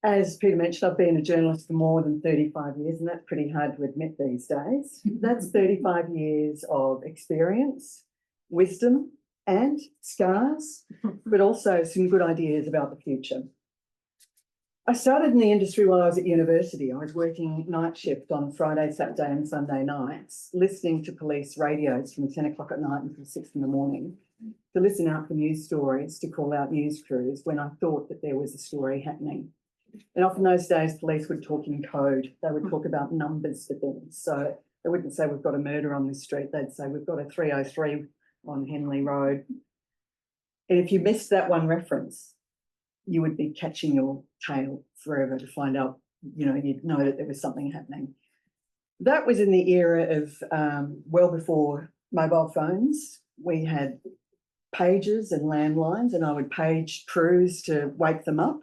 As Peter mentioned, I've been a journalist for more than 35 years, and that's pretty hard to admit these days. That's 35 years of experience, wisdom, and scars, but also some good ideas about the future. I started in the industry while I was at university. I was working night shift on Friday, Saturday and Sunday nights, listening to police radios from 10 o'clock at night until 6 in the morning, to listen out for news stories, to call out news crews when I thought that there was a story happening. And often those days, police would talk in code. They would talk about numbers for things. So they wouldn't say, we've got a murder on this street. They'd say, we've got a 303 on Henley Road. And if you missed that one reference, you would be catching your tail forever to find out, you'd know that there was something happening. That was in the era of well before mobile phones. We had pagers and landlines, and I would page crews to wake them up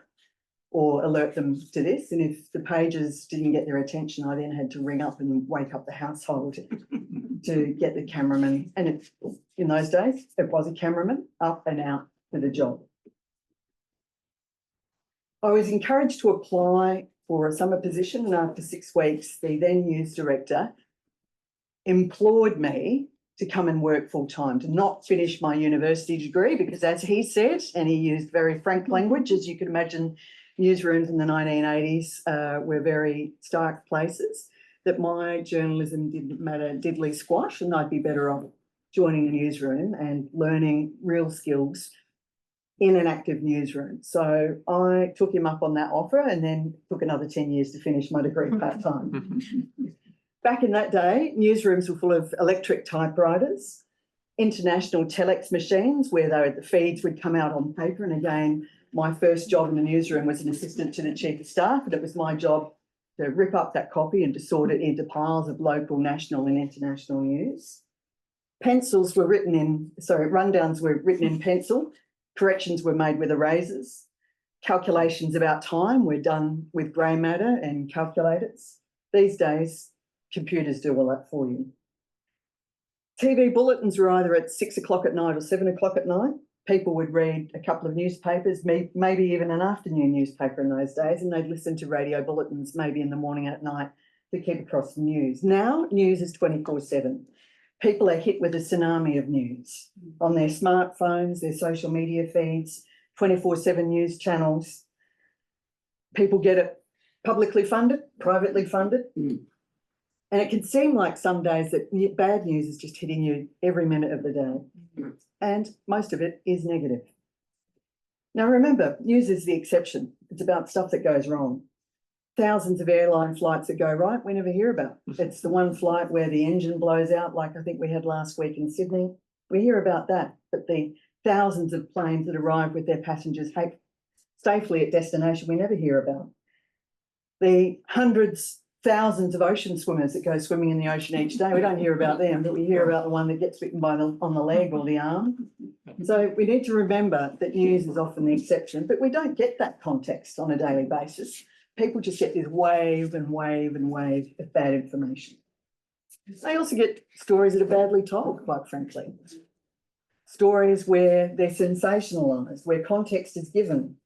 or alert them to this. And if the pagers didn't get their attention, I then had to ring up and wake up the household to get the cameraman. And in those days, it was a cameraman up and out for the job. I was encouraged to apply for a summer position, and after 6 weeks, the then news director implored me to come and work full-time, to not finish my university degree, because as he said, and he used very frank language, as you can imagine, newsrooms in the 1980s were very stark places, that my journalism didn't matter diddly squash, and I'd be better off joining a newsroom and learning real skills in an active newsroom. So I took him up on that offer, and then took another 10 years to finish my degree part-time. Back in that day, newsrooms were full of electric typewriters, international telex machines where the feeds would come out on paper. And again, my first job in the newsroom was an assistant to the chief of staff, and it was my job to rip up that copy and to sort it into piles of local, national and international news. Rundowns were written in pencil. Corrections were made with erasers. Calculations about time were done with grey matter and calculators. These days, computers do all that for you. TV bulletins were either at 6 o'clock at night or 7 o'clock at night. People would read a couple of newspapers, maybe even an afternoon newspaper in those days, and they'd listen to radio bulletins maybe in the morning and at night to keep across the news. Now, news is 24/7. People are hit with a tsunami of news on their smartphones, their social media feeds, 24/7 news channels. People get it publicly funded, privately funded. And it can seem like some days that bad news is just hitting you every minute of the day. And most of it is negative. Now remember, news is the exception. It's about stuff that goes wrong. Thousands of airline flights that go right, we never hear about. It's the one flight where the engine blows out, like I think we had last week in Sydney. We hear about that, but the thousands of planes that arrive with their passengers safely at destination, we never hear about. The thousands of ocean swimmers that go swimming in the ocean each day, we don't hear about them, but we hear about the one that gets bitten on the leg or the arm. So we need to remember that news is often the exception, but we don't get that context on a daily basis. People just get this wave and wave and wave of bad information. They also get stories that are badly told, quite frankly. Stories where they're sensationalised, where context is given.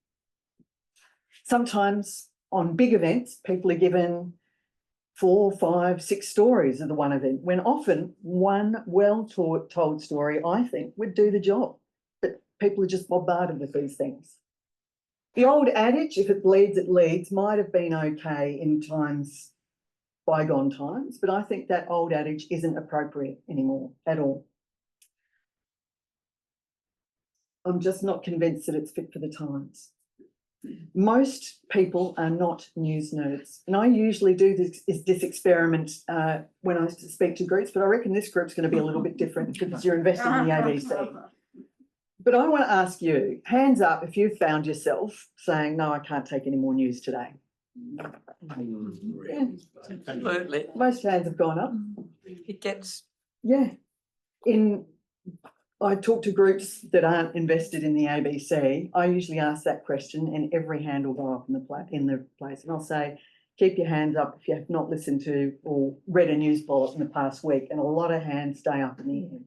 Sometimes on big events, people are given 4, 5, 6 stories of the one event, when often one well-told story, I think, would do the job. But people are just bombarded with these things. The old adage, if it bleeds, it leads, might have been okay in bygone times, but I think that old adage isn't appropriate anymore at all. I'm just not convinced that it's fit for the times. Most people are not news nerds, and I usually do this experiment when I speak to groups, but I reckon this group's going to be a little bit different because you're invested in the ABC. But I want to ask you, hands up if you found yourself saying, no, I can't take any more news today. Yeah. Absolutely. Most hands have gone up. It gets... Yeah. I talk to groups that aren't invested in the ABC. I usually ask that question and every hand will go up in the place. And I'll say, keep your hands up if you have not listened to or read a news bulletin in the past week. And a lot of hands stay up in the end.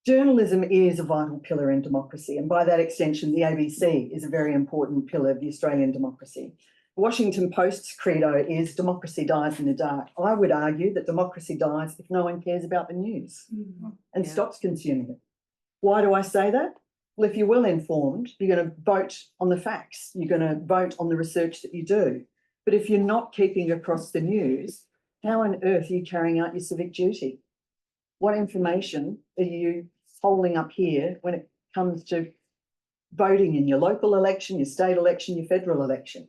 Journalism is a vital pillar in democracy, and by that extension, the ABC is a very important pillar of the Australian democracy. The Washington Post's credo is democracy dies in the dark. I would argue that democracy dies if no one cares about the news and stops consuming it. Why do I say that? Well, if you're well informed, you're going to vote on the facts. You're going to vote on the research that you do. But if you're not keeping across the news, how on earth are you carrying out your civic duty? What information are you holding up here when it comes to voting in your local election, your state election, your federal election?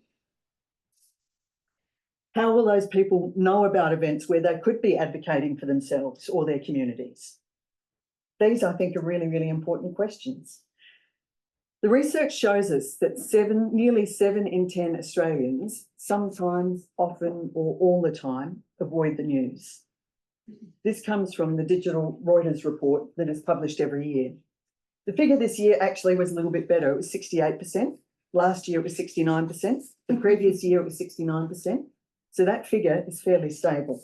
How will those people know about events where they could be advocating for themselves or their communities? These, I think, are really, really important questions. The research shows us that nearly 7 in 10 Australians sometimes, often, or all the time avoid the news. This comes from the digital Reuters report that is published every year. The figure this year actually was a little bit better. It was 68%. Last year it was 69%. The previous year it was 69%. So that figure is fairly stable.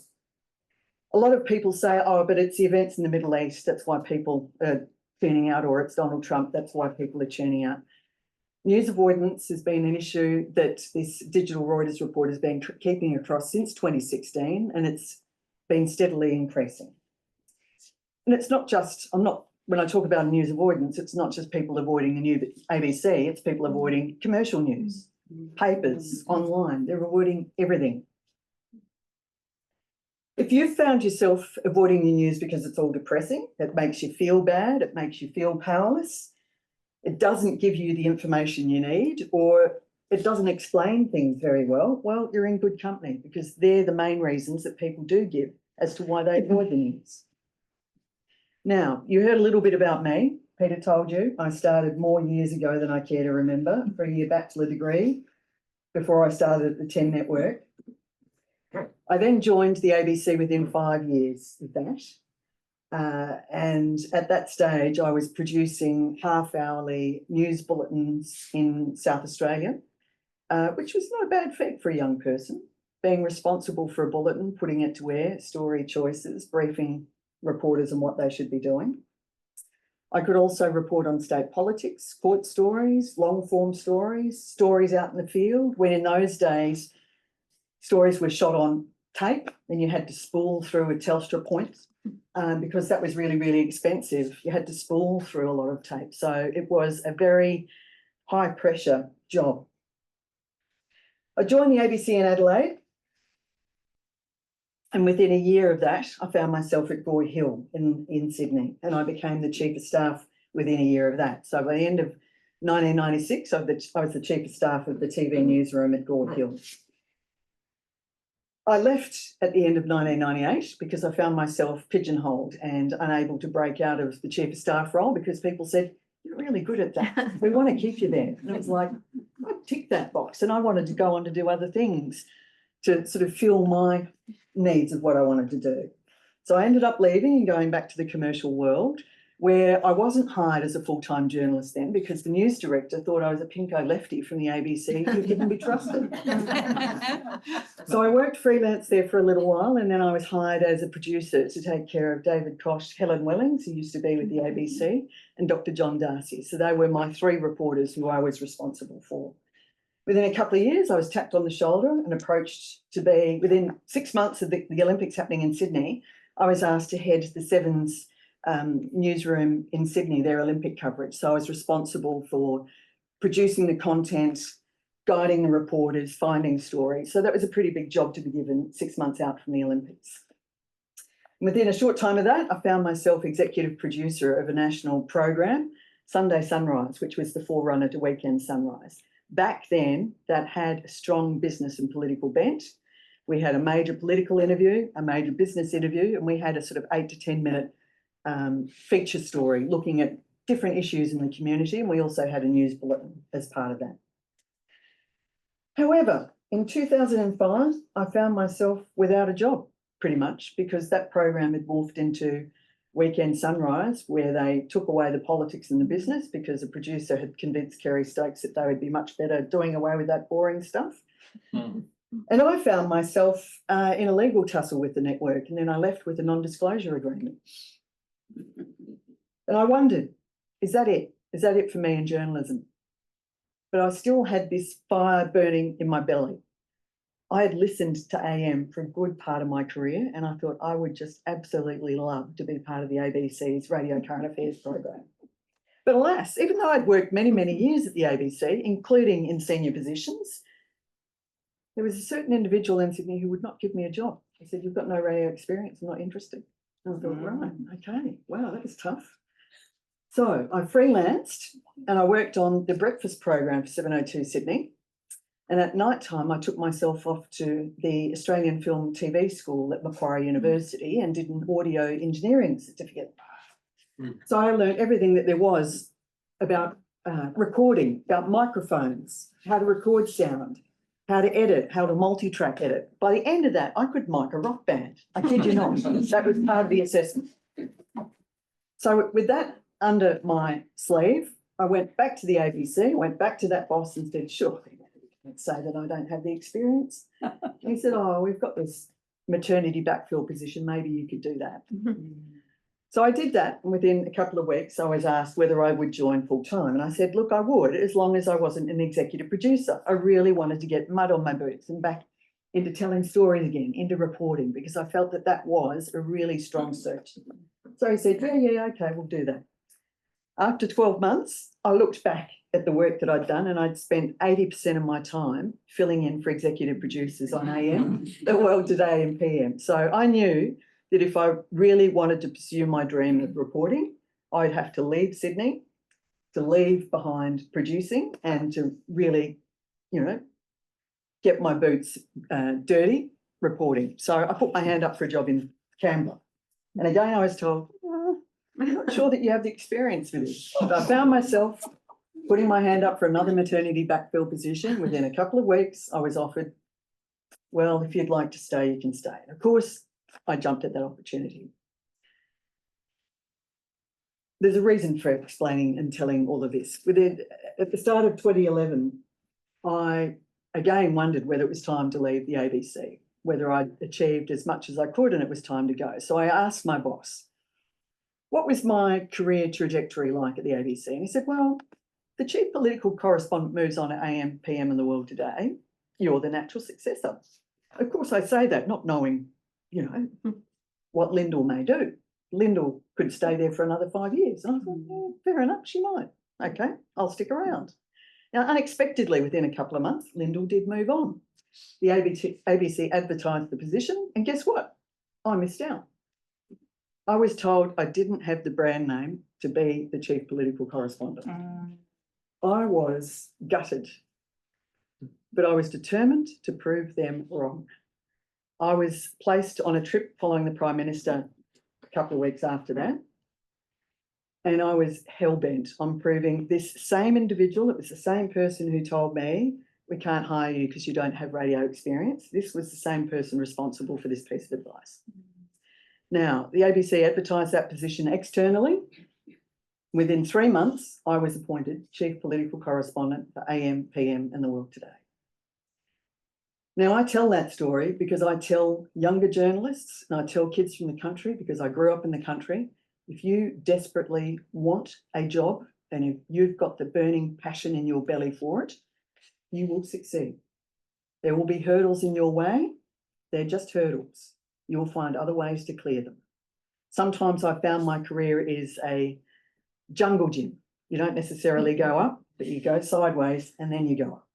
A lot of people say, oh, but it's the events in the Middle East, that's why people are tuning out, or it's Donald Trump, that's why people are tuning out. News avoidance has been an issue that this digital Reuters report has been keeping across since 2016, and it's been steadily increasing. And it's not just, when I talk about news avoidance, it's not just people avoiding the new ABC, it's people avoiding commercial news, papers, online, they're avoiding everything. If you've found yourself avoiding the news because it's all depressing, it makes you feel bad, it makes you feel powerless, it doesn't give you the information you need, or it doesn't explain things very well, well, you're in good company, because they're the main reasons that people do give as to why they avoid the news. Now, you heard a little bit about me. Peter told you I started more years ago than I care to remember, for a year bachelor degree, before I started at the 10 Network. I then joined the ABC within 5 years of that. And at that stage, I was producing half-hourly news bulletins in South Australia, which was not a bad feat for a young person, being responsible for a bulletin, putting it to air, story choices, briefing reporters on what they should be doing. I could also report on state politics, court stories, long-form stories, stories out in the field, when in those days, stories were shot on tape and you had to spool through a Telstra point because that was really, really expensive. You had to spool through a lot of tape. So it was a very high pressure job. I joined the ABC in Adelaide, and within a year of that, I found myself at Gore Hill in Sydney, and I became the Chief of Staff within a year of that. So by the end of 1996, I was the Chief of Staff of the TV newsroom at Gore Hill. I left at the end of 1998 because I found myself pigeonholed and unable to break out of the Chief of Staff role, because people said, you're really good at that. We want to keep you there. And it was like, I ticked that box, and I wanted to go on to do other things to sort of fuel my needs of what I wanted to do. So I ended up leaving and going back to the commercial world, where I wasn't hired as a full-time journalist then, because the news director thought I was a pinko lefty from the ABC who couldn't be trusted. So I worked freelance there for a little while, and then I was hired as a producer to take care of David Koch, Helen Wellings, who used to be with the ABC, and Dr. John Darcy. So they were my 3 reporters who I was responsible for. Within a couple of years, I was tapped on the shoulder and approached to be, within 6 months of the Olympics happening in Sydney, I was asked to head the Sevens newsroom in Sydney, their Olympic coverage. So I was responsible for producing the content, guiding the reporters, finding stories. So that was a pretty big job to be given 6 months out from the Olympics. Within a short time of that, I found myself executive producer of a national program, Sunday Sunrise, which was the forerunner to Weekend Sunrise. Back then, that had a strong business and political bent. We had a major political interview, a major business interview, and we had a sort of 8 to 10 minute feature story looking at different issues in the community, and we also had a news bulletin as part of that. However, in 2005, I found myself without a job, pretty much, because that program had morphed into Weekend Sunrise, where they took away the politics and the business because a producer had convinced Kerry Stokes that they would be much better doing away with that boring stuff. And I found myself in a legal tussle with the network, and then I left with a non-disclosure agreement. And I wondered, is that it? Is that it for me in journalism? But I still had this fire burning in my belly. I had listened to AM for a good part of my career, and I thought I would just absolutely love to be part of the ABC's Radio Current Affairs program. But alas, even though I'd worked many, many years at the ABC, including in senior positions, there was a certain individual in Sydney who would not give me a job. He said, "You've got no radio experience, I'm not interested." And I thought, right, okay, wow, that was tough. So I freelanced and I worked on the breakfast program for 702 Sydney. And at night time, I took myself off to the Australian Film TV School at Macquarie University and did an audio engineering certificate. So I learned everything that there was about recording, about microphones, how to record sound, how to edit, how to multi-track edit. By the end of that, I could mic a rock band. I kid you not. That was part of the assessment. So with that under my sleeve, I went back to the ABC, went back to that boss and said, "Sure, let's say that I don't have the experience." And he said, "Oh, we've got this maternity backfill position, maybe you could do that." So I did that, and within a couple of weeks, I was asked whether I would join full time. And I said, look, I would, as long as I wasn't an executive producer. I really wanted to get mud on my boots and back into telling stories again, into reporting, because I felt that that was a really strong search. So he said, yeah, okay, we'll do that. After 12 months, I looked back at the work that I'd done, and I'd spent 80% of my time filling in for executive producers on AM, The World Today and PM. So I knew that if I really wanted to pursue my dream of reporting, I'd have to leave Sydney, to leave behind producing, and to really, get my boots dirty reporting. So I put my hand up for a job in Canberra. And again, I was told, I'm not sure that you have the experience for this. But I found myself putting my hand up for another maternity backfill position. Within a couple of weeks, I was offered, well, if you'd like to stay, you can stay. And of course, I jumped at that opportunity. There's a reason for explaining and telling all of this. At the start of 2011, I again wondered whether it was time to leave the ABC, whether I'd achieved as much as I could and it was time to go. So I asked my boss, what was my career trajectory like at the ABC? And he said, well, the chief political correspondent moves on at AM, PM and The World Today. You're the natural successor. Of course, I say that not knowing, what Lyndall may do. Lyndall could stay there for another 5 years. And I thought, yeah, fair enough, she might. Okay, I'll stick around. Now, unexpectedly, within a couple of months, Lyndall did move on. The ABC advertised the position, and guess what? I missed out. I was told I didn't have the brand name to be the chief political correspondent. I was gutted, but I was determined to prove them wrong. I was placed on a trip following the Prime Minister a couple of weeks after that, and I was hell-bent on proving this same individual, it was the same person who told me, we can't hire you because you don't have radio experience. This was the same person responsible for this piece of advice. Now, the ABC advertised that position externally. Within 3 months, I was appointed Chief Political Correspondent for AM, PM and The World Today. Now, I tell that story because I tell younger journalists and I tell kids from the country, because I grew up in the country, if you desperately want a job and if you've got the burning passion in your belly for it, you will succeed. There will be hurdles in your way. They're just hurdles. You'll find other ways to clear them. Sometimes I found my career is a jungle gym. You don't necessarily go up, but you go sideways and then you go up.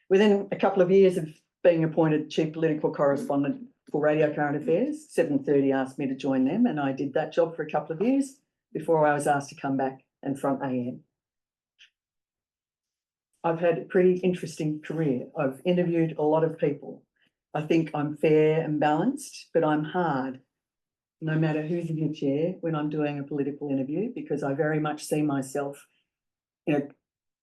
Within a couple of years of being appointed Chief Political Correspondent for Radio Current Affairs, 7:30 asked me to join them, and I did that job for a couple of years before I was asked to come back and front AM. I've had a pretty interesting career. I've interviewed a lot of people. I think I'm fair and balanced, but I'm hard, no matter who's in the chair when I'm doing a political interview, because I very much see myself in a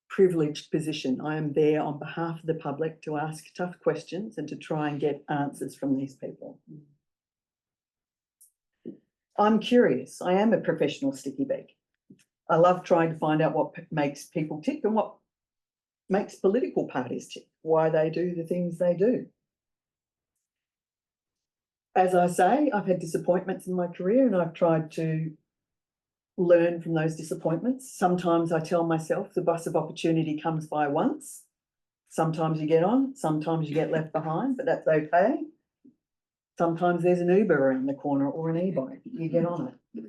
privileged position. I am there on behalf of the public to ask tough questions and to try and get answers from these people. I'm curious. I am a professional sticky beak. I love trying to find out what makes people tick and what makes political parties tick, why they do the things they do. as I say, I've had disappointments in my career and I've tried to learn from those disappointments. Sometimes I tell myself the bus of opportunity comes by once. Sometimes you get on, sometimes you get left behind, but that's okay. Sometimes there's an Uber around the corner or an e-bike, you get on it.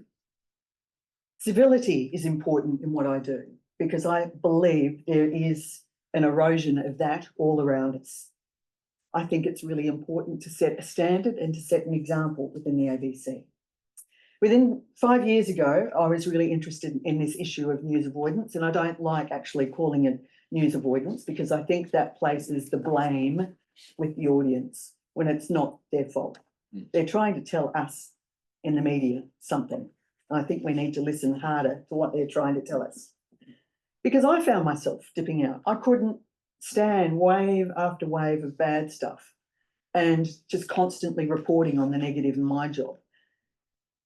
Civility is important in what I do because I believe there is an erosion of that all around us. I think it's really important to set a standard and to set an example within the ABC. Within 5 years ago, I was really interested in this issue of news avoidance, and I don't like actually calling it news avoidance because I think that places the blame with the audience when it's not their fault. They're trying to tell us in the media something. And I think we need to listen harder to what they're trying to tell us. Because I found myself dipping out. I couldn't stand wave after wave of bad stuff and just constantly reporting on the negative in my job.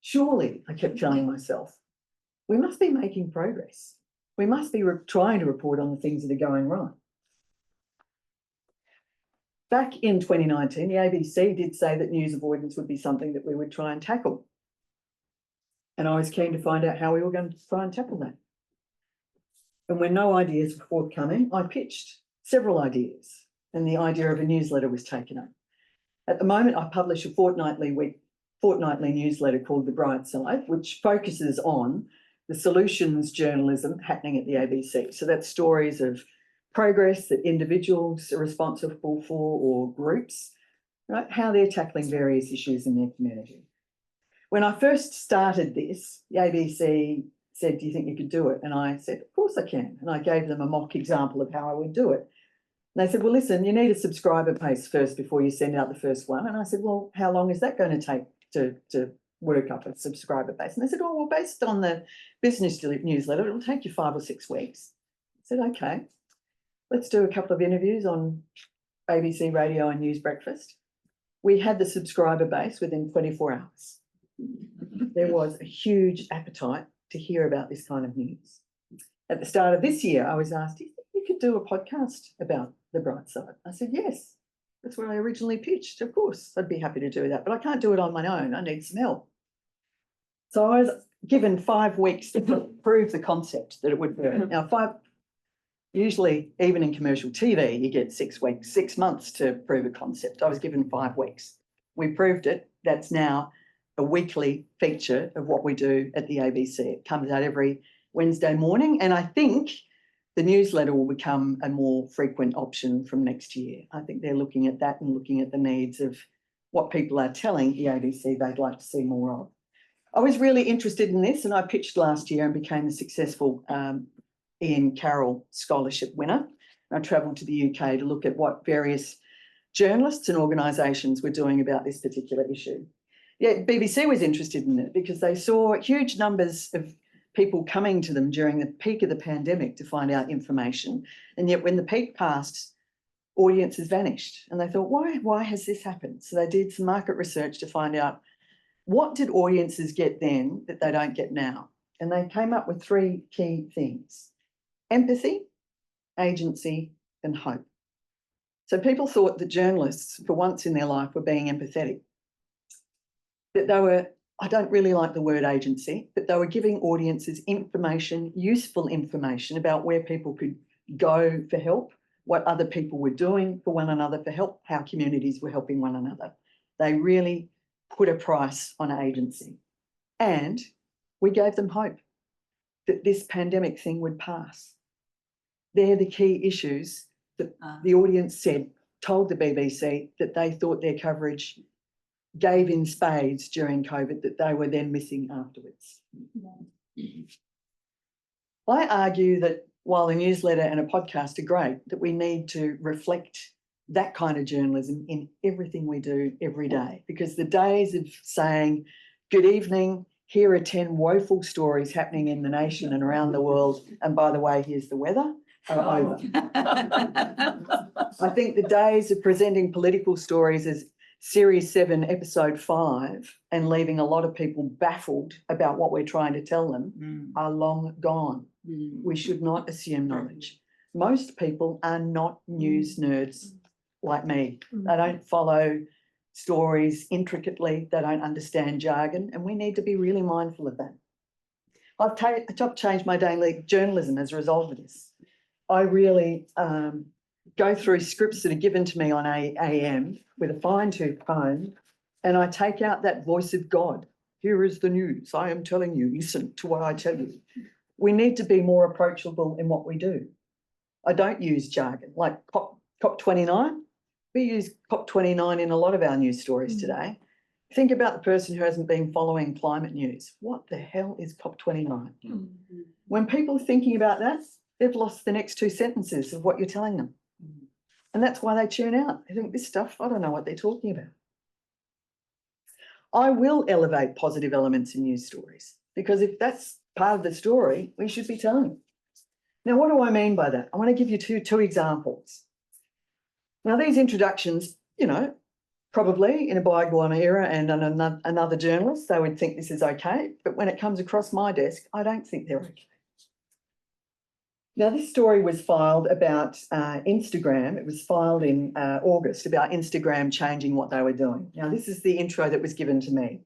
Surely, I kept telling myself, we must be making progress. We must be trying to report on the things that are going right. Back in 2019, the ABC did say that news avoidance would be something that we would try and tackle. And I was keen to find out how we were going to try and tackle that. And when no ideas were forthcoming, I pitched several ideas and the idea of a newsletter was taken up. At the moment, I publish a fortnightly newsletter called the Brightside, which focuses on the solutions journalism happening at the ABC. So that's stories of progress that individuals are responsible for or groups, right? How they're tackling various issues in their community. When I first started this, the ABC said, do you think you could do it? And I said, of course I can. And I gave them a mock example of how I would do it. And they said, well, listen, you need a subscriber base first before you send out the first one. And I said, well, how long is that going to take to work up a subscriber base? And they said, oh, well, based on the business newsletter, it'll take you 5 or 6 weeks. I said, okay, let's do a couple of interviews on ABC Radio and News Breakfast. We had the subscriber base within 24 hours. There was a huge appetite to hear about this kind of news. At the start of this year, I was asked, do you think you could do a podcast about the Brightside? I said, yes, that's what I originally pitched. Of course, I'd be happy to do that, but I can't do it on my own. I need some help. So I was given 5 weeks to prove the concept that it would work. Now, usually, even in commercial TV, you get 6 weeks, 6 months to prove a concept. I was given 5 weeks. We proved it. That's now a weekly feature of what we do at the ABC. It comes out every Wednesday morning, and I think the newsletter will become a more frequent option from next year. I think they're looking at that and looking at the needs of what people are telling the ABC they'd like to see more of. I was really interested in this, and I pitched last year and became a successful Ian Carroll Scholarship winner. I travelled to the UK to look at what various journalists and organisations were doing about this particular issue. Yeah, BBC was interested in it because they saw huge numbers of people coming to them during the peak of the pandemic to find out information. And yet when the peak passed, audiences vanished. And they thought, why has this happened? So they did some market research to find out what did audiences get then that they don't get now? And they came up with 3 key things: empathy, agency, and hope. So people thought that journalists, for once in their life, were being empathetic. That they were, I don't really like the word agency, but they were giving audiences information, useful information about where people could go for help, what other people were doing for one another for help, how communities were helping one another. They really put a price on agency. And we gave them hope that this pandemic thing would pass. They're the key issues that the audience told the BBC that they thought their coverage gave in spades during COVID that they were then missing afterwards. I argue that while a newsletter and a podcast are great, that we need to reflect that kind of journalism in everything we do every day, because the days of saying, good evening, here are 10 woeful stories happening in the nation and around the world, and by the way, here's the weather, are over. I think the days of presenting political stories as Series 7, Episode 5, and leaving a lot of people baffled about what we're trying to tell them are long gone. We should not assume knowledge. Most people are not news nerds like me. They don't follow stories intricately. They don't understand jargon, and we need to be really mindful of that. I've changed my daily journalism as a result of this. I really go through scripts that are given to me on AGM with a fine-tooth comb, and I take out that voice of God. Here is the news. I am telling you, listen to what I tell you. We need to be more approachable in what we do. I don't use jargon like COP29. We use COP29 in a lot of our news stories today. Think about the person who hasn't been following climate news. What the hell is COP29? When people are thinking about that, they've lost the next two sentences of what you're telling them. And that's why they tune out. They think this stuff, I don't know what they're talking about. I will elevate positive elements in news stories, because if that's part of the story, we should be telling it. Now, what do I mean by that? I want to give you two examples. Now, these introductions, you know, probably in a bygone era and another journalist, they would think this is okay. But when it comes across my desk, I don't think they're okay. Now, this story was filed about Instagram. It was filed in August about Instagram changing what they were doing. Now, this is the intro that was given to me.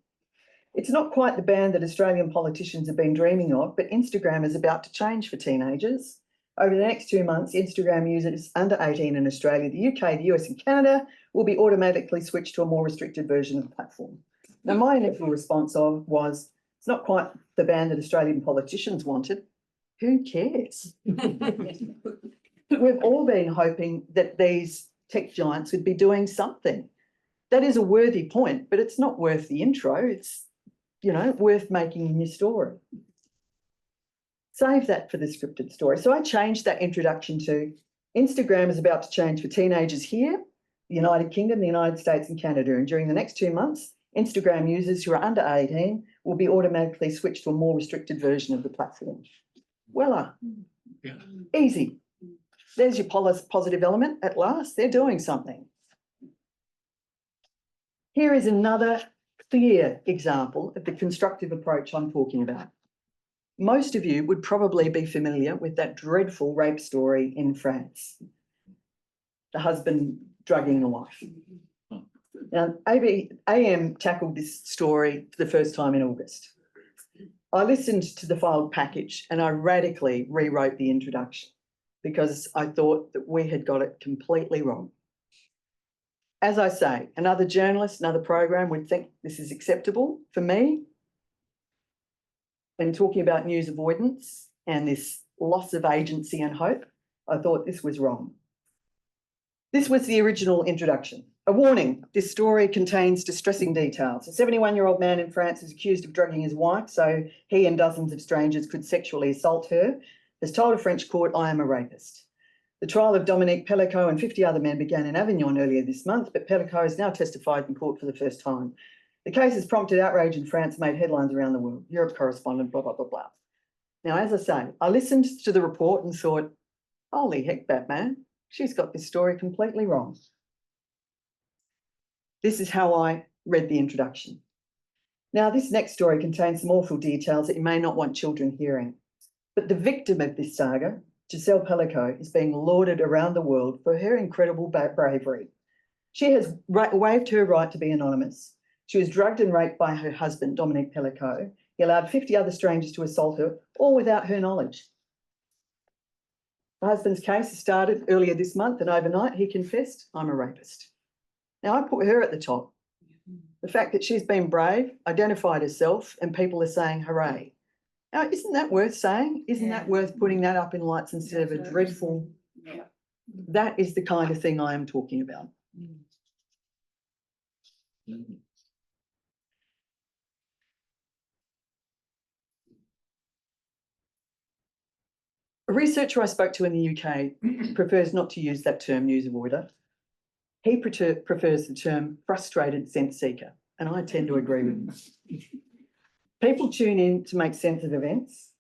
It's not quite the band that Australian politicians have been dreaming of, but Instagram is about to change for teenagers. Over the next 2 months, Instagram users under 18 in Australia, the UK, the US and Canada will be automatically switched to a more restricted version of the platform. Now, my initial response was, it's not quite the band that Australian politicians wanted. Who cares? We've all been hoping that these tech giants would be doing something. That is a worthy point, but it's not worth the intro. It's, you know, worth making in your story. Save that for the scripted story. So I changed that introduction to Instagram is about to change for teenagers here, the United Kingdom, the United States and Canada. And during the next 2 months, Instagram users who are under 18 will be automatically switched to a more restricted version of the platform. Voila. Yeah. Easy. There's your positive element at last. They're doing something. Here is another clear example of the constructive approach I'm talking about. Most of you would probably be familiar with that dreadful rape story in France. The husband drugging the wife. Now, AM tackled this story for the first time in August. I listened to the filed package and I radically rewrote the introduction because I thought that we had got it completely wrong. As I say, another journalist, another program would think this is acceptable. For me, when talking about news avoidance and this loss of agency and hope, I thought this was wrong. This was the original introduction. A warning, this story contains distressing details. A 71-year-old man in France is accused of drugging his wife so he and dozens of strangers could sexually assault her. Has told a French court, I am a rapist. The trial of Dominique Pellicot and 50 other men began in Avignon earlier this month, but Pellicot has now testified in court for the first time. The case has prompted outrage in France, made headlines around the world. Europe correspondent, blah, blah, blah, blah. Now, as I say, I listened to the report and thought, holy heck, Batman, she's got this story completely wrong. This is how I read the introduction. Now, this next story contains some awful details that you may not want children hearing. But the victim of this saga, Giselle Pellicot, is being lauded around the world for her incredible bravery. She has waived her right to be anonymous. She was drugged and raped by her husband, Dominique Pellicot. He allowed 50 other strangers to assault her, all without her knowledge. The husband's case started earlier this month, and overnight he confessed, I'm a rapist. Now, I put her at the top. The fact that she's been brave, identified herself, and people are saying hooray. Now, isn't that worth saying? Isn't that worth putting that up in lights instead of a dreadful... Yeah. That is the kind of thing I am talking about. A researcher I spoke to in the UK prefers not to use that term news avoider. He prefers the term frustrated sense seeker, and I tend to agree with him. People tune in to make sense of events.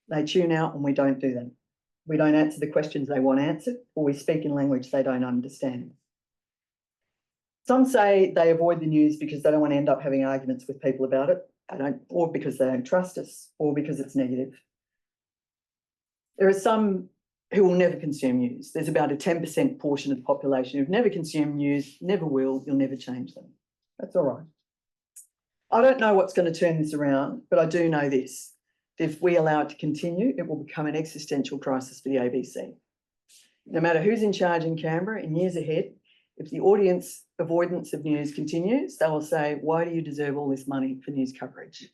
They tune out when we don't do that. We don't answer the questions they want answered, or we speak in language they don't understand. Some say they avoid the news because they don't want to end up having arguments with people about it, or because they don't trust us, or because it's negative. There are some who will never consume news. There's about a 10% portion of the population who've never consumed news, never will, you'll never change them. That's all right. I don't know what's going to turn this around, but I do know this. If we allow it to continue, it will become an existential crisis for the ABC. No matter who's in charge in Canberra in years ahead, if the audience avoidance of news continues, they will say, why do you deserve all this money for news coverage?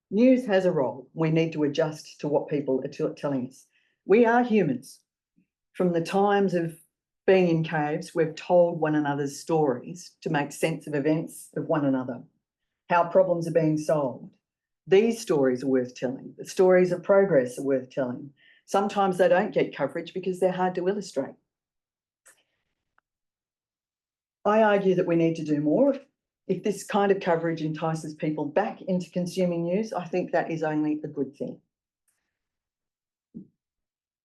News has a role. We need to adjust to what people are telling us. We are humans. From the times of being in caves, we've told one another's stories to make sense of events of one another, how problems are being solved. These stories are worth telling. The stories of progress are worth telling. Sometimes they don't get coverage because they're hard to illustrate. I argue that we need to do more. If this kind of coverage entices people back into consuming news, I think that is only a good thing.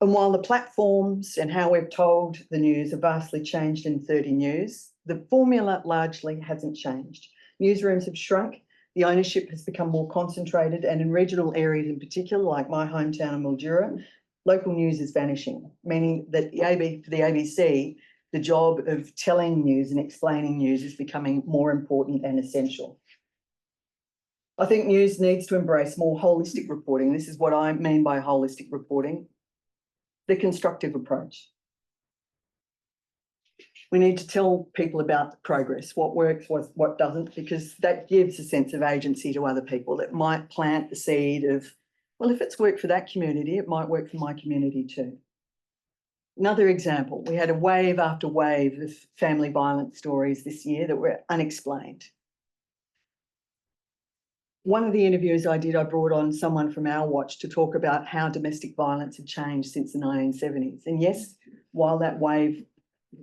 And while the platforms and how we've told the news have vastly changed in 30 News, the formula largely hasn't changed. Newsrooms have shrunk, the ownership has become more concentrated, and in regional areas in particular, like my hometown of Mildura, local news is vanishing, meaning that for the ABC, the job of telling news and explaining news is becoming more important and essential. I think news needs to embrace more holistic reporting. This is what I mean by holistic reporting, the constructive approach. We need to tell people about the progress, what works, what doesn't, because that gives a sense of agency to other people that might plant the seed of, well, if it's worked for that community, it might work for my community too. Another example, we had a wave after wave of family violence stories this year that were unexplained. One of the interviews I did, I brought on someone from our watch to talk about how domestic violence had changed since the 1970s. And yes, while that wave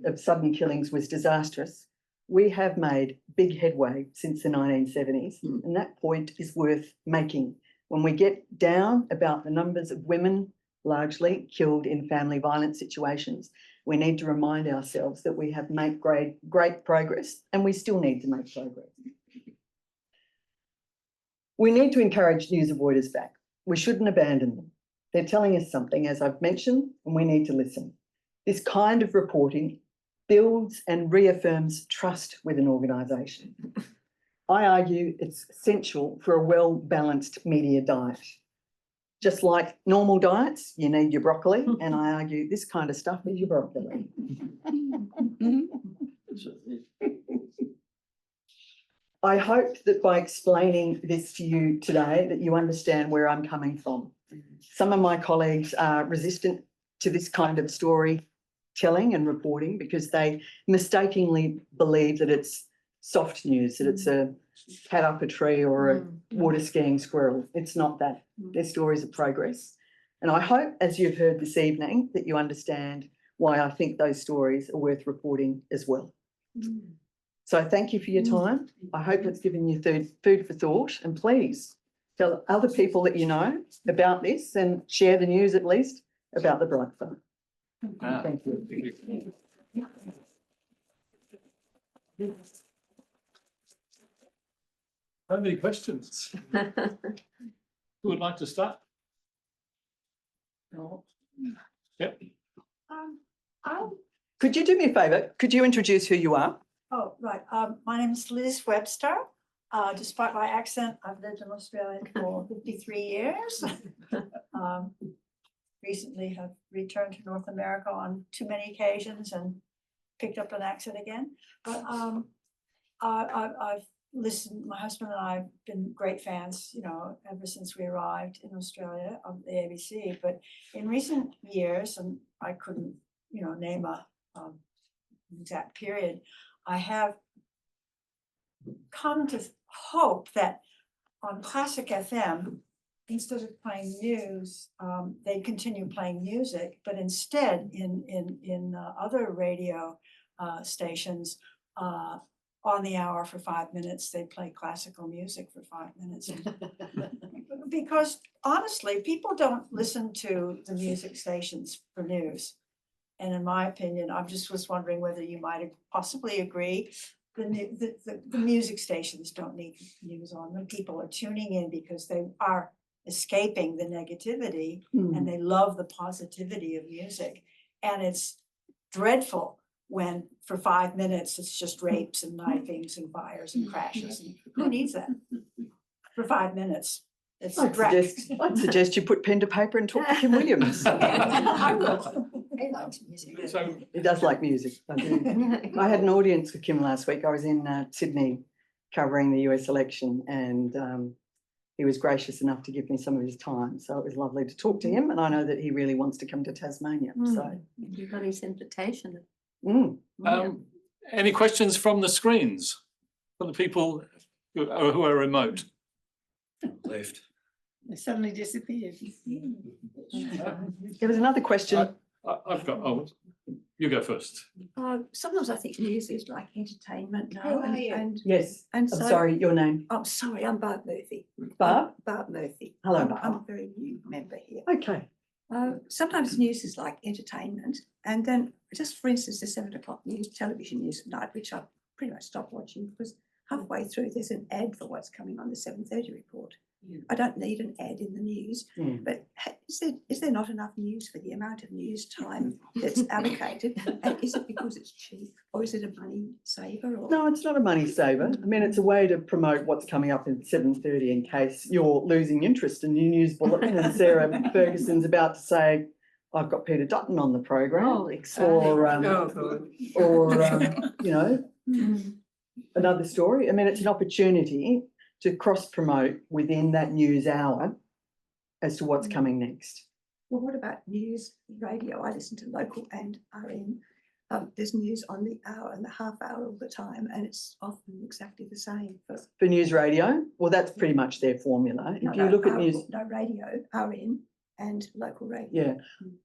of sudden killings was disastrous, we have made big headway since the 1970s. And that point is worth making. When we get down about the numbers of women largely killed in family violence situations, we need to remind ourselves that we have made great progress, and we still need to make progress. We need to encourage news avoiders back. We shouldn't abandon them. They're telling us something, as I've mentioned, and we need to listen. This kind of reporting builds and reaffirms trust with an organisation. I argue it's essential for a well-balanced media diet. Just like normal diets, you need your broccoli, and I argue this kind of stuff is your broccoli. I hope that by explaining this to you today that you understand where I'm coming from. Some of my colleagues are resistant to this kind of storytelling and reporting because they mistakenly believe that it's soft news, that it's a cat up a tree or a water skiing squirrel. It's not that. They're stories of progress. And I hope, as you've heard this evening, that you understand why I think those stories are worth reporting as well. So thank you for your time. I hope it's given you food for thought, and please tell other people that you know about this and share the news at least about the Brightside. Thank you. How many questions? Who would like to start? Yep. Could you do me a favour? Could you introduce who you are? Oh, right. My name is Liz Webster. Despite my accent, I've lived in Australia for 53 years. Recently have returned to North America on too many occasions and picked up an accent again. But I've listened, my husband and I have been great fans, you know, ever since we arrived in Australia of the ABC. But in recent years, and I couldn't, you know, name an exact period, I have come to hope that on Classic FM, instead of playing news, they continue playing music, but instead in other radio stations, on the hour for 5 minutes, they play classical music for 5 minutes. Because honestly, people don't listen to the music stations for news. And in my opinion, I just was wondering whether you might possibly agree the music stations don't need news on them. People are tuning in because they are escaping the negativity and they love the positivity of music. And it's dreadful when for 5 minutes it's just rapes and knifings and fires and crashes. And who needs that for 5 minutes? It's I'd suggest you put pen to paper and talk to Kim Williams. He likes music. So, He does like music. I do. I had an audience with Kim last week. I was in Sydney covering the US election, and he was gracious enough to give me some of his time. So it was lovely to talk to him, and I know that he really wants to come to Tasmania. So You got his invitation. any questions from the screens, from the people who are remote? Left. It suddenly disappeared. there was another question. I've got, oh, you go first. Sometimes I think news is like entertainment now. Who are you? And Yes, and I'm so, sorry, your name. I'm sorry, I'm Barb Murphy. Barb? Barb Murphy. Hello, I'm Barb. a very new member here. Okay. Sometimes news is like entertainment. And then just for instance, the 7 o'clock news, television news at night, which I pretty much stopped watching because halfway through there's an ad for what's coming on the 7:30 report. I don't need an ad in the news, but is there not enough news for the amount of news time that's allocated? And is it because it's cheap or is it a money saver? Or? No, it's not a money saver. I mean, it's a way to promote what's coming up at 7:30 in case you're losing interest in your news bulletin and Sarah Ferguson's about to say, I've got Peter Dutton on the program. Oh, exciting. You know, another story. I mean, it's an opportunity to cross-promote within that news hour as to what's coming next. Well, what about news radio? I listen to local and RN. There's news on the hour and the half hour all the time, and it's often exactly the same. For news radio, well, that's pretty much their formula. If you look at news... No, radio, RN and local radio. Yeah.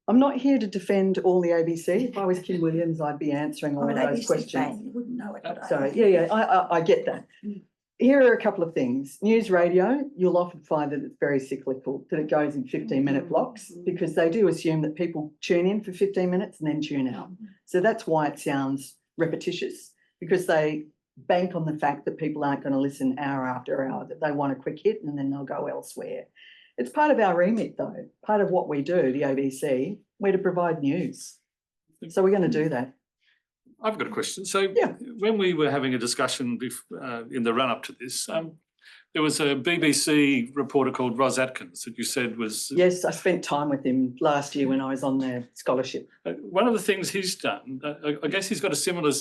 I'm not here to defend all the ABC. If I was Kim Williams, I'd be answering all I'm of an those ABC questions. fan, you wouldn't know it, but So, I get that. Here are a couple of things. News radio, you'll often find that it's very cyclical, that it goes in 15-minute blocks because they do assume that people tune in for 15 minutes and then tune out. So that's why it sounds repetitious, because they bank on the fact that people aren't going to listen hour after hour, that they want a quick hit and then they'll go elsewhere. It's part of our remit though, part of what we do, the ABC, we're to provide news. So we're going to do that. I've got a question. So when we were having a discussion in the run-up to this, there was a BBC reporter called Ros Atkins that you said was... Yes, I spent time with him last year when I was on the scholarship. One of the things he's done, I guess he's got a similar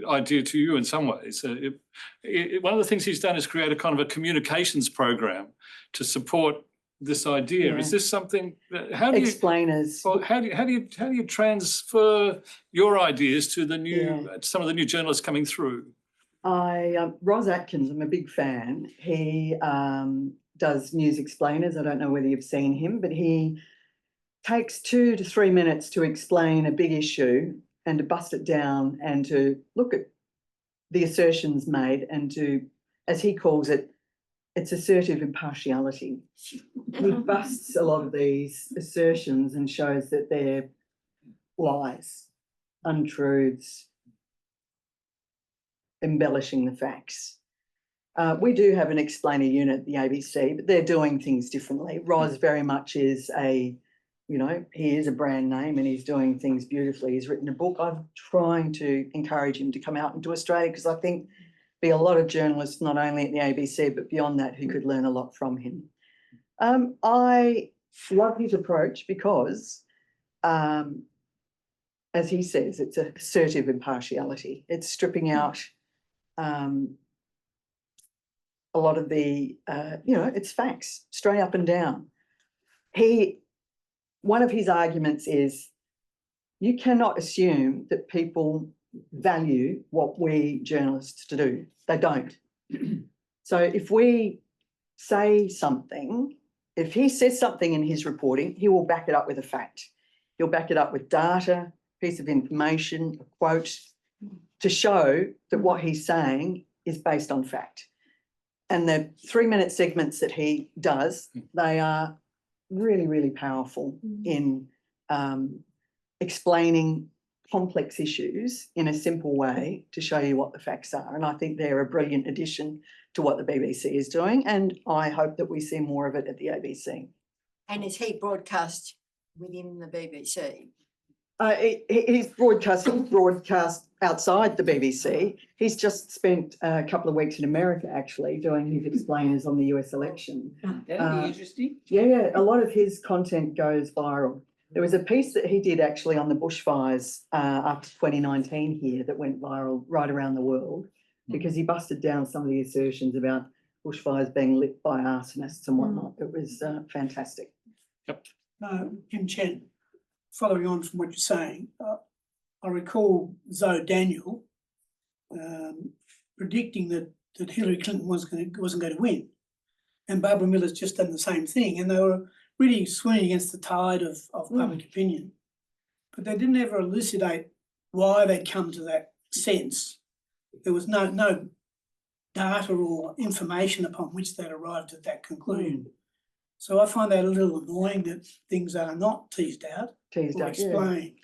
idea to you in some ways. One of the things he's done is create a kind of a communications program to support this idea. Yeah. Is this something? How do you Explainers. Well, how do you transfer your ideas to the new some of the new journalists coming through? Ros Atkins, I'm a big fan. He does news explainers. I don't know whether you've seen him, but he takes 2 to 3 minutes to explain a big issue and to bust it down and to look at the assertions made and to, as he calls it, it's assertive impartiality. He busts a lot of these assertions and shows that they're lies, untruths, embellishing the facts. We do have an explainer unit at the ABC, but they're doing things differently. Ros very much is he is a brand name and he's doing things beautifully. He's written a book. I'm trying to encourage him to come out into Australia because I think be a lot of journalists, not only at the ABC, but beyond that, who could learn a lot from him. I love his approach because, as he says, it's assertive impartiality. It's stripping out a lot of the, it's facts, straight up and down. One of his arguments is you cannot assume that people value what we journalists do. They don't. So if we say something, if he says something in his reporting, he will back it up with a fact. He'll back it up with data, piece of information, a quote, to show that what he's saying is based on fact. And the 3-minute segments that he does, they are really, really powerful in explaining complex issues in a simple way to show you what the facts are. And I think they're a brilliant addition to what the BBC is doing. And I hope that we see more of it at the ABC. And is he broadcast within the BBC? He's broadcast outside the BBC. He's just spent a couple of weeks in America, actually, doing his explainers on the US election. That'd be interesting. Yeah, a lot of his content goes viral. There was a piece that he did actually on the bushfires after 2019 here that went viral right around the world because he busted down some of the assertions about bushfires being lit by arsonists and whatnot. It was fantastic. Kim Chen, following on from what you're saying, I recall Zoe Daniel predicting that Hillary Clinton wasn't going to win, and Barbara Miller's just done the same thing, and they were really swimming against the tide of public opinion, but they didn't ever elucidate why they'd come to that sense. There was no data or information upon which they'd arrived at that conclusion. So I find that a little annoying that things are not teased out or explained.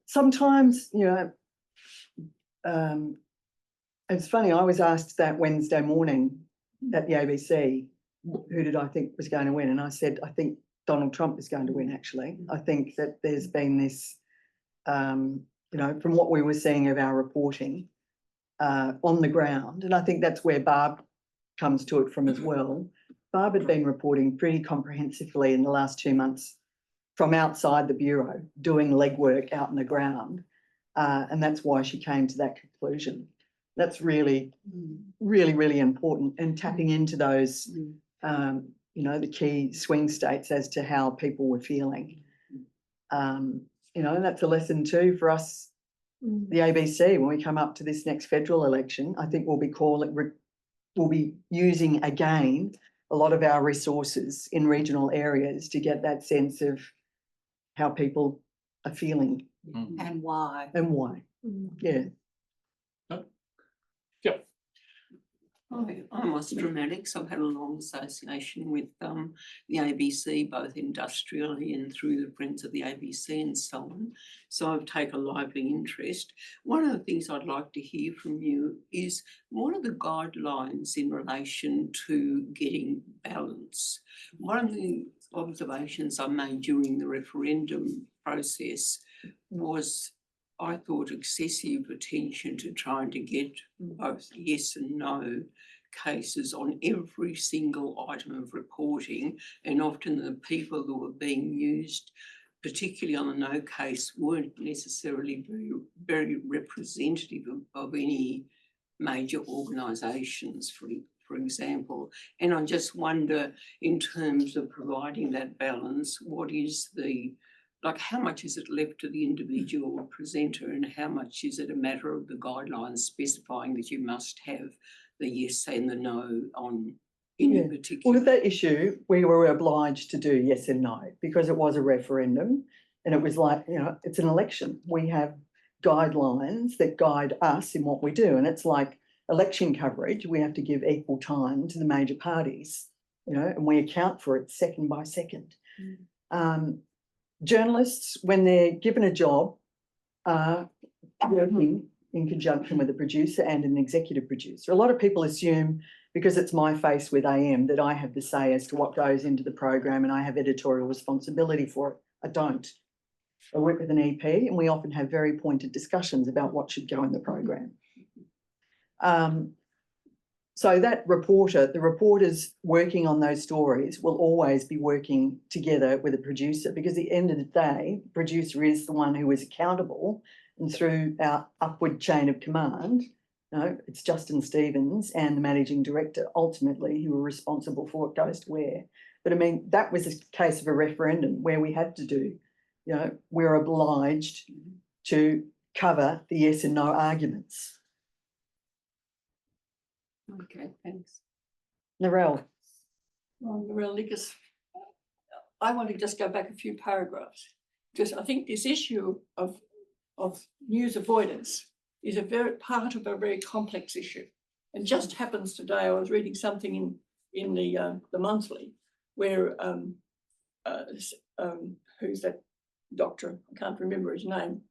Sometimes, you know, it's funny, I was asked that Wednesday morning at the ABC, who did I think was going to win? And I said, I think Donald Trump is going to win, actually. I think that there's been this, you know, from what we were seeing of our reporting on the ground, and I think that's where Barb comes to it from as well. Barb had been reporting pretty comprehensively in the last 2 months from outside the Bureau, doing legwork out on the ground, and that's why she came to that conclusion. That's really, really, really important, and tapping into those, you know, the key swing states as to how people were feeling. You know, and that's a lesson too for us, the ABC, when we come up to this next federal election. I think we'll be using again a lot of our resources in regional areas to get that sense of how people are feeling And why? and why. Yeah. Yep. I'm Austromatics. I've had a long association with the ABC, both industrially and through the Friends of the ABC and so on. So I've taken a lively interest. One of the things I'd like to hear from you is what are the guidelines in relation to getting balance? One of the observations I made during the referendum process was I thought excessive attention to trying to get both yes and no cases on every single item of reporting, and often the people who were being used, particularly on the no case, weren't necessarily very representative of any major organisations, for example. And I just wonder, in terms of providing that balance, what is the, like, how much is it left to the individual presenter and how much is it a matter of the guidelines specifying that you must have the yes and the no on any particular? Well, with that issue, we were obliged to do yes and no because it was a referendum, and it was like, you know, it's an election. We have guidelines that guide us in what we do, and it's like election coverage. We have to give equal time to the major parties, you know, and we account for it second by second. Journalists, when they're given a job, are working in conjunction with a producer and an executive producer. A lot of people assume because it's my face with AM that I have the say as to what goes into the program and I have editorial responsibility for it. I don't. I work with an EP and we often have very pointed discussions about what should go in the program. So that reporter, the reporters working on those stories will always be working together with a producer, because at the end of the day, the producer is the one who is accountable, and through our upward chain of command, you know, it's Justin Stevens and the managing director ultimately who are responsible for what goes to where. But I mean, that was a case of a referendum where we had to do, you know, we're obliged to cover the yes and no arguments. Okay, thanks. Narelle. Really, because I want to just go back a few paragraphs, because I think this issue of news avoidance is a very part of a very complex issue. And just happens today, I was reading something in the monthly where who's that doctor, I can't remember his name,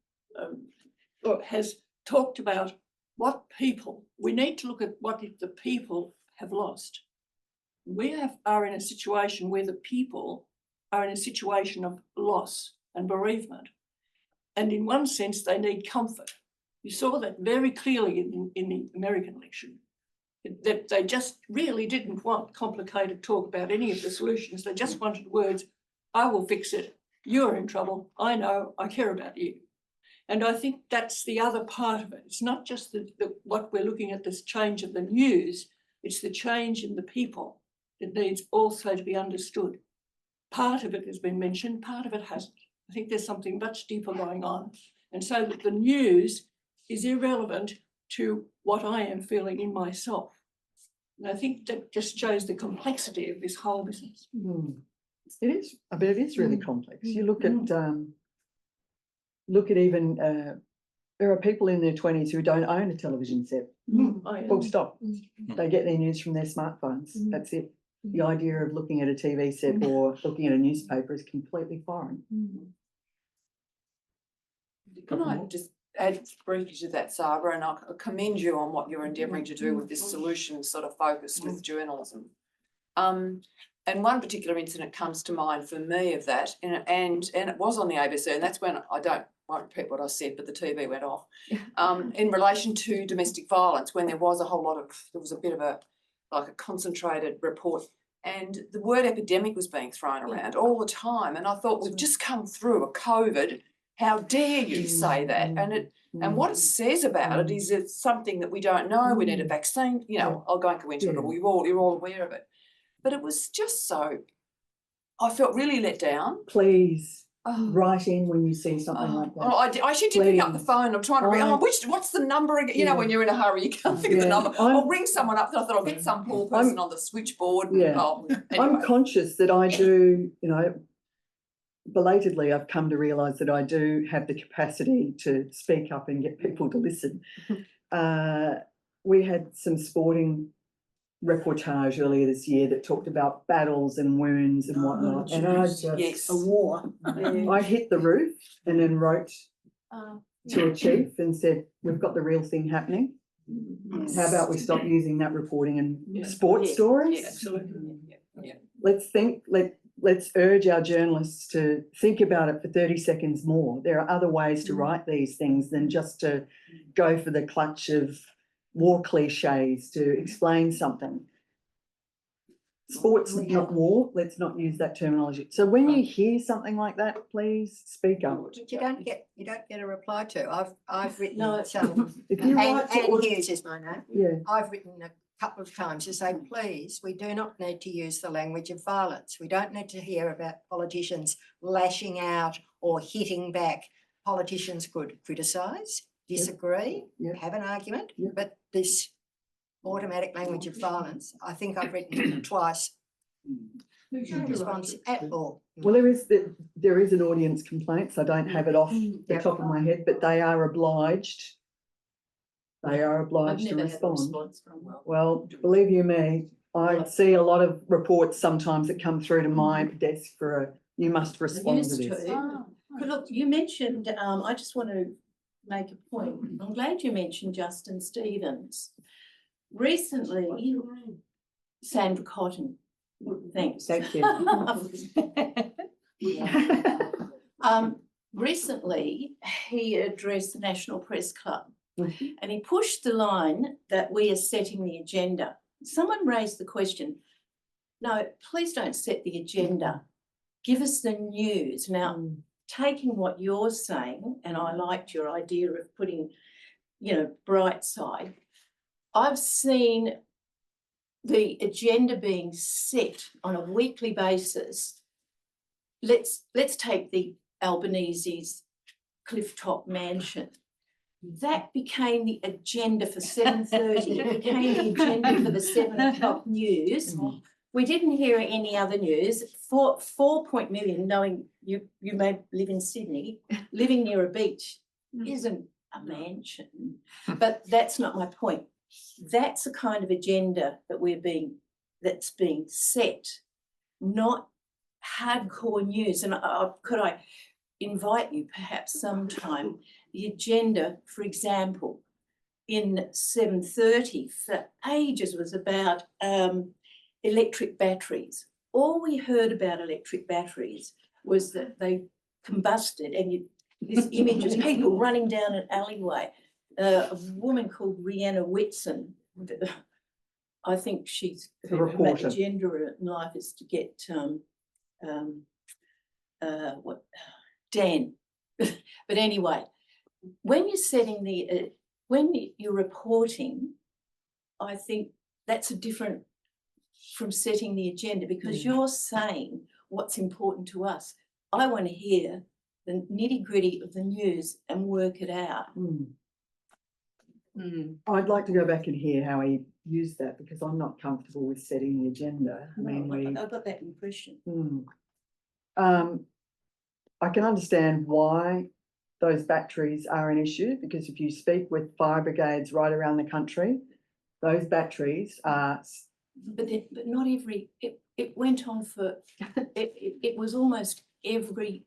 has talked about what people, we need to look at what the people have lost. We are in a situation where the people are in a situation of loss and bereavement. And in one sense, they need comfort. You saw that very clearly in the American election, that they just really didn't want complicated talk about any of the solutions. They just wanted words, I will fix it, you're in trouble, I know, I care about you. And I think that's the other part of it. It's not just what we're looking at, this change of the news, it's the change in the people that needs also to be understood. Part of it has been mentioned, part of it hasn't. I think there's something much deeper going on. And so that the news is irrelevant to what I am feeling in myself. And I think that just shows the complexity of this whole business. It is, but it is really complex. You look at even there are people in their 20s who don't own a television set. Full stop. They get their news from their smartphones. That's it. The idea of looking at a TV set or looking at a newspaper is completely foreign. Can I just add briefly to that, Sabra, and I commend you on what you're endeavouring to do with this solution sort of focused with journalism. And one particular incident comes to mind for me of that, and it was on the ABC, and that's when I won't repeat what I said, but the TV went off. In relation to domestic violence, when there was a bit of a concentrated report, and the word epidemic was being thrown around all the time. And I thought, we've just come through a COVID. How dare you say that? And what it says about it is it's something that we don't know. We need a vaccine. You know, I won't go into it all. You're all aware of it. But it was just so, I felt really let down. Please write in when you see something like that. Oh, I actually did pick up the phone. I'm trying to ring. What's the number again? You know, when you're in a hurry, you can't think of the number. I'll ring someone up. I thought I'll get some poor person on the switchboard. And, anyway. I'm conscious that I do, you know, belatedly, I've come to realise that I do have the capacity to speak up and get people to listen. We had some sporting reportage earlier this year that talked about battles and wounds and whatnot, and I just A war. I hit the roof and then wrote to a chief and said, we've got the real thing happening. How about we stop using that reporting in sports stories? Yeah, absolutely. Let's urge our journalists to think about it for 30 seconds more. There are other ways to write these things than just to go for the clutch of war cliches to explain something. Sports is not war. Let's not use that terminology. So when you hear something like that, please speak up. But you don't get a reply to. I've written If you write to Anne Hughes is my name. Yeah. I've written a couple of times to say, please, we do not need to use the language of violence. We don't need to hear about politicians lashing out or hitting back. Politicians could criticise, disagree, have an argument, but this automatic language of violence, I think I've written twice. Response at all. Well, there is an audience complaint, so I don't have it off the top of my head, but they are obliged. They are obliged to respond. Well, believe you me, I see a lot of reports sometimes that come through to my desk for you must respond to this. But look, you mentioned, I just want to make a point. I'm glad you mentioned Justin Stevens. Recently, Sandra Cotton. Thanks. Thank you. Recently, he addressed the National Press Club and he pushed the line that we are setting the agenda. Someone raised the question, no, please don't set the agenda. Give us the news. Now, taking what you're saying, and I liked your idea of putting, Brightside, I've seen the agenda being set on a weekly basis. Let's take the Albanese's clifftop mansion. That became the agenda for 7:30. It became the agenda for the 7 o'clock news. We didn't hear any other news. 4 million, knowing you may live in Sydney, living near a beach isn't a mansion. But that's not my point. That's the kind of agenda that that's being set, not hardcore news. And could I invite you perhaps sometime, the agenda, for example, in 7:30 for ages was about electric batteries. All we heard about electric batteries was that they combusted, and this image is people running down an alleyway. A woman called Rhianna Whitson, I think she's her reporter. agenda in life is to get Dan. But anyway, when you're setting the when you're reporting, I think that's a different from setting the agenda, because you're saying what's important to us. I want to hear the nitty-gritty of the news and work it out. I'd like to go back and hear how he used that, because I'm not comfortable with setting the agenda. I mean, I got that impression. I can understand why those batteries are an issue, because if you speak with fire brigades right around the country, those batteries are. But not every. It went on for. It was almost every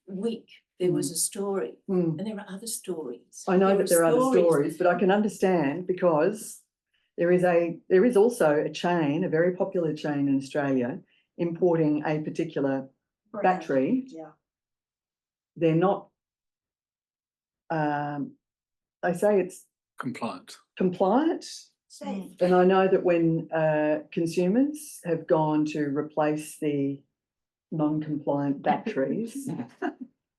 week there was a story, and there are other stories. I know that there are other stories, but I can understand, because there is also a chain, a very popular chain in Australia, importing a particular battery. Yeah. They're not. They say it's Compliant. Safe. And I know that when consumers have gone to replace the non-compliant batteries,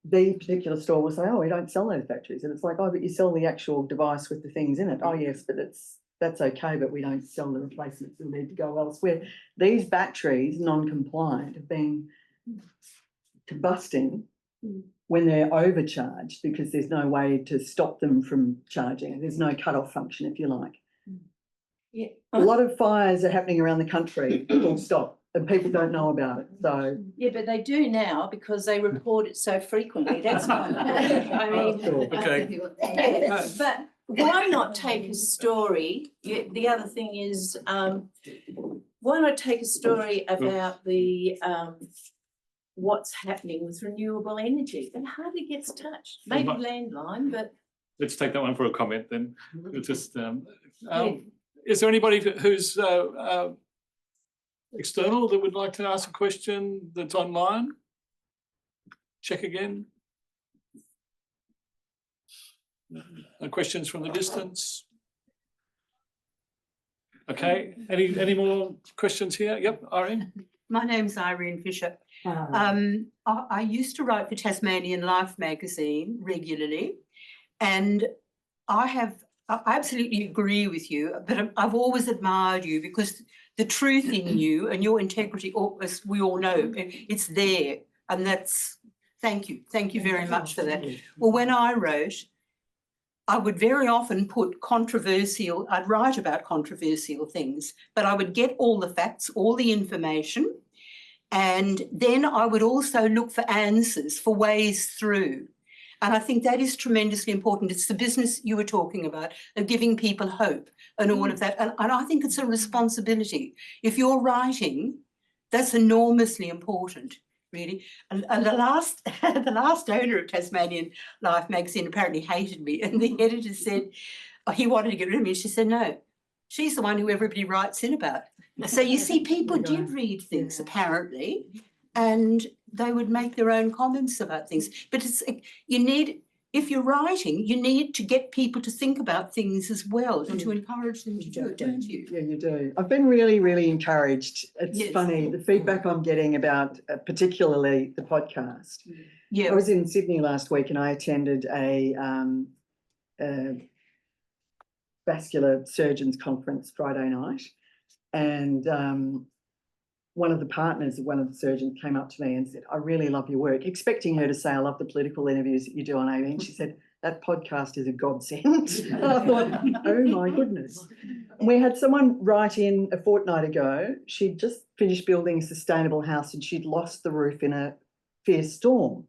the particular store will say, "Oh, we don't sell those batteries," and it's like, "Oh, but you sell the actual device with the things in it." "Oh, yes, but that's okay, but we don't sell the replacements. They'll need to go elsewhere." These batteries, non-compliant, have been combusting when they're overcharged, because there's no way to stop them from charging. There's no cut-off function, if you like. Yeah. A lot of fires are happening around the country, full stop, and people don't know about it. So Yeah, but they do now, because they report it so frequently. That's not. I mean, Okay. yeah, but why not take a story? The other thing is, why not take a story about the what's happening with renewable energy? It hardly gets touched. Maybe landline, but Let's take that one for a comment then. We'll just, yeah. is there anybody who's external that would like to ask a question that's online? Check again. No questions from the distance? Okay, any more questions here? Yep, Irene. My name's Irene Fisher. I used to write for Tasmanian Life magazine regularly, and I absolutely agree with you, but I've always admired you, because the truth in you and your integrity, as we all know, it's there, and that's, thank you very much for that. Well, when I wrote, I would very often put I'd write about controversial things, but I would get all the facts, all the information, and then I would also look for answers, for ways through. And I think that is tremendously important. It's the business you were talking about, of giving people hope and all of that. And I think it's a responsibility. If you're writing, that's enormously important, really. And the last owner of Tasmanian Life magazine apparently hated me, and the editor said, he wanted to get rid of me. She said, no, she's the one who everybody writes in about. So you see, people did read things apparently, and they would make their own comments about things. But if you're writing, you need to get people to think about things as well, and to encourage them to do it, don't you? yeah, you do. I've been really, really encouraged. It's funny, the feedback I'm getting about particularly the podcast. Yeah. I was in Sydney last week, and I attended a vascular surgeons conference Friday night, and one of the partners of one of the surgeons came up to me and said, "I really love your work," expecting her to say, "I love the political interviews that you do on AV." And she said, "That podcast is a godsend." And I thought, oh my goodness. We had someone write in a fortnight ago. She'd just finished building a sustainable house, and she'd lost the roof in a fierce storm.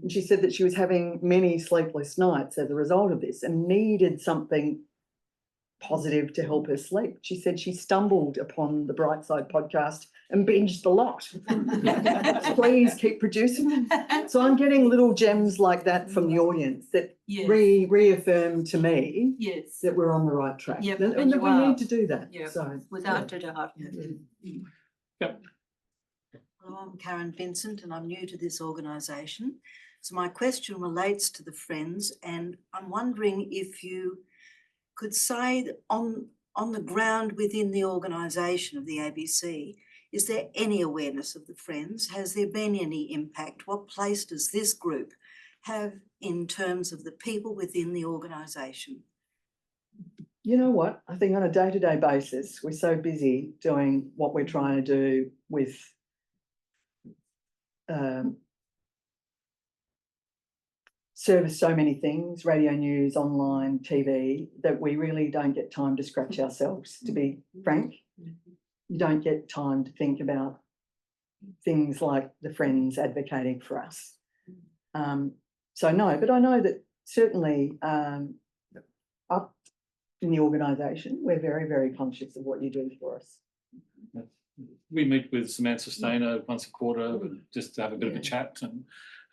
And she said that she was having many sleepless nights as a result of this, and needed something positive to help her sleep. She said she stumbled upon the Brightside podcast and binged the lot. Please keep producing them. So I'm getting little gems like that from the audience that Yes. reaffirm to me Yes, that we're on the right track. Yep, And and that you we are. need to do that. Yep, So without a doubt. Yep. Hello, I'm Karen Vincent and I'm new to this organisation. So my question relates to the Friends, and I'm wondering if you could say that on the ground within the organisation of the ABC, is there any awareness of the Friends? Has there been any impact? What place does this group have in terms of the people within the organisation? you know what? I think on a day-to-day basis, we're so busy doing what we're trying to do with service so many things, radio news, online, TV, that we really don't get time to scratch ourselves, to be frank. You don't get time to think about things like the Friends advocating for us. So no, but I know that certainly up in the organisation, we're very, very conscious of what you do for us. We meet with Samantha Stainer once a quarter just to have a bit of a chat,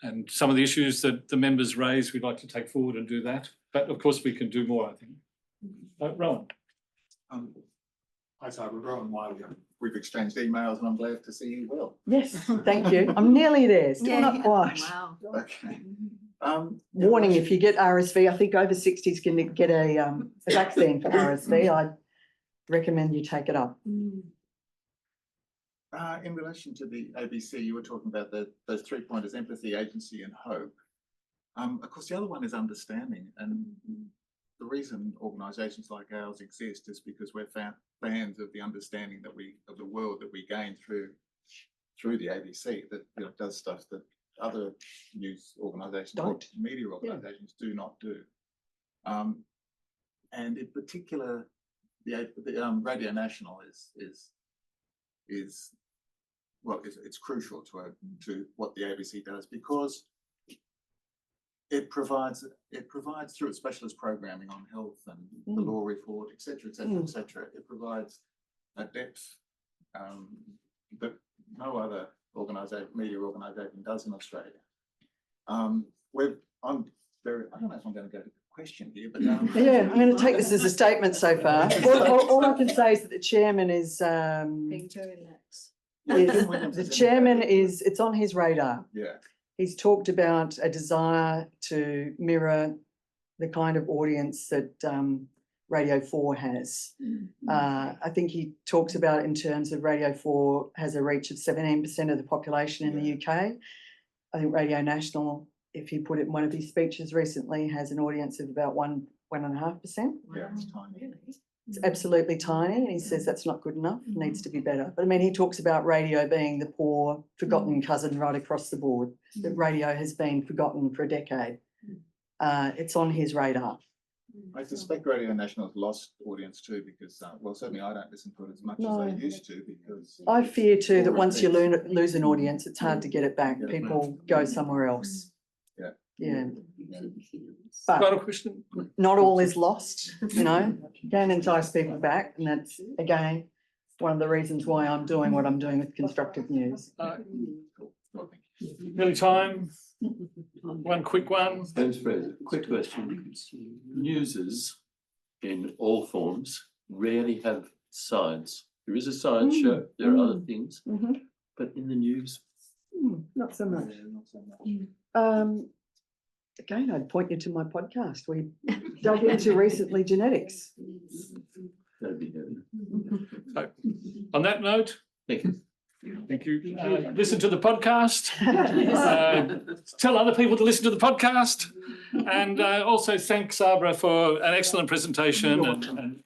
and some of the issues that the members raise, we'd like to take forward and do that. But of course, we can do more, I think. Rowan. Hi, Sabra. Rowan Wiley. We've exchanged emails and I'm glad to see you well. Yes, thank you. I'm nearly there, still not quite. Wow. Okay. Warning, if you get RSV, I think over 60s can get a vaccine for RSV. I recommend you take it up. In relation to the ABC, you were talking about those 3 pointers: empathy, agency and hope. Of course, the other one is understanding. And the reason organisations like ours exist is because we're fans of the understanding that of the world that we gain through the ABC, that does stuff that other news organisations or media organisations do not do. And in particular, the Radio National is it's crucial to what the ABC does, because it provides through its specialist programming on health and the law report, etc., etc., etc. It provides a depth that no other media organisation does in Australia. I don't know if I'm going to go to the question here, but yeah, I'm going to take this as a statement so far. All I can say is that the chairman is Being too relaxed. the chairman is, it's on his radar. Yeah. He's talked about a desire to mirror the kind of audience that Radio 4 has. I think he talks about it in terms of Radio 4 has a reach of 17% of the population in the UK. I think Radio National, if he put it in one of his speeches recently, has an audience of about 1.5%. Yeah, it's tiny. It's absolutely tiny, and he says that's not good enough, needs to be better. But I mean, he talks about radio being the poor, forgotten cousin right across the board, that radio has been forgotten for a decade. It's on his radar. I suspect Radio National has lost audience too, because, well, certainly I don't listen to it as much as I used to, because I fear too that once you lose an audience, it's hard to get it back. People go somewhere else. Yeah. But Final question. not all is lost, can entice people back. And that's, again, one of the reasons why I'm doing what I'm doing with constructive news. Nearly time. One quick one. Thanks, Fred. Quick question. Newses in all forms rarely have sides. There is a side show, there are other things, but in the news, not so much. Again, I'd point you to my podcast. We dug into recently genetics. that'd be good. So, on that note, Thank you. thank you. Listen to the podcast. Tell other people to listen to the podcast, and also thank Sabra for an excellent presentation.